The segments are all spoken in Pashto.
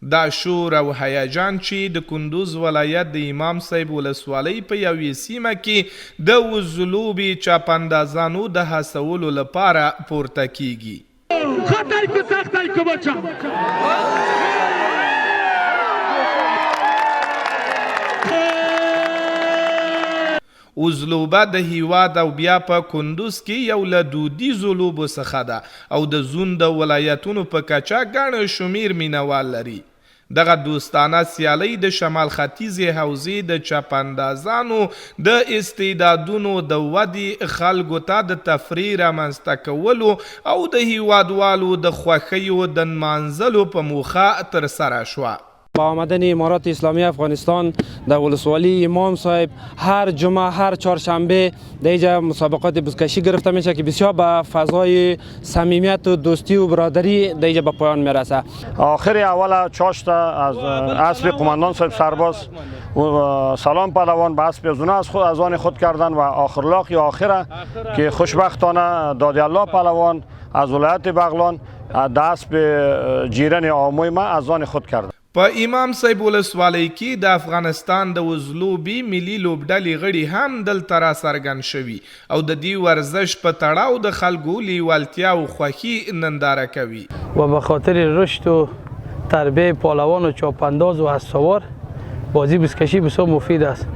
دا شور او هیجان چې د کندوز ولایت د امام صاحب ولسوالۍ په یوې سیمه کې د وزلوبي چاپاندازانو د هڅولو لپاره پورته کیږي. وزلوبه د هیواد او بیا په کندوز کې یو له دودیزو لوبو څخه ده او د زون د ولایتونو په کچه ګڼ شمیر مینوال لري. دغه دوستانه سیالۍ د شمال ختیځې حوزې د چاپاندازانو د استعدادونو د ودې، خلکو ته د تفریح رامنځته کولو او د هیوادوالو د خوښیو د نمانځلو په موخه ترسره شوه. با آمدن امارات اسلامی افغانستان در ولسوالی امام صاحب هر جمعه هر چهارشنبه در اینجا مسابقات بزکشی گرفته میشه که بسیار به فضای صمیمیت و دوستی و برادری در اینجا به پایان میرسه. آخر اول چاشت از اسب قماندان صاحب سرباز سلام پهلوان به اسب زونه از آن خود کردن و آخرلاقی آخره که خوشبختانه دادی الله پهلوان از ولایت بغلان دست به جیران آموی ما از آن خود کردن. په امام صاحب ولسوالۍ کې د افغانستان د وزلوبي ملي لوبډلې غړي هم دلته را څرګند شوي او د دې ورزش په تړاو د خلکو لیوالتیا او خوښي ننداره کوي. و به خاطر رشد و تربیت پهلوان و چاپانداز و اسبسوار بازی بزکشی بسیار مفید است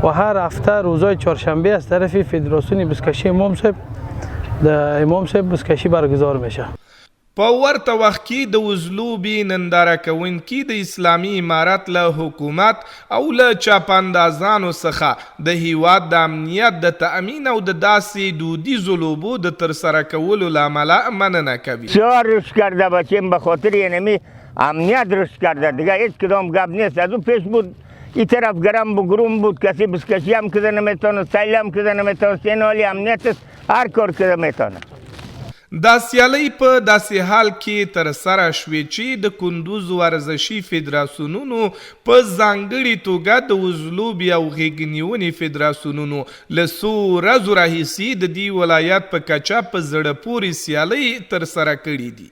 و هر هفته روزهای چهارشنبه از طرف فدراسیون بزکشی امام صاحب د امام صاحب بزکشی برگزار میشه. په ورته وخت کې د وزلوبي ننداره کوونکي د اسلامي امارت له حکومت او له چاپاندازانو څخه د هیواد د امنیت د تأمین او د داسې دودیزو لوبو د ترسره کولو له امله مننه کوي. بسیار رشد کرده بچیم به خاطر اینمی امنیت رشد کرده دیگه هیچ کدام گپ نیست. از اون پیش بود این طرف گرم و گروم بود، کسی بزکشی هم کده نمیتونه، سیل هم کده نمیتونه، این حالی امنیت است هر کار کده میتونه. دا سیالۍ په داسې حال کې ترسره شوې چې د کندوز ورزشي فدراسیونونو په ځانګړې توګه د وزلوبي او غېږنیونې فدراسیونونو له څو ورځو راهیسې د دې ولایت په کچه په زړه پورې سیالۍ ترسره کړي دي.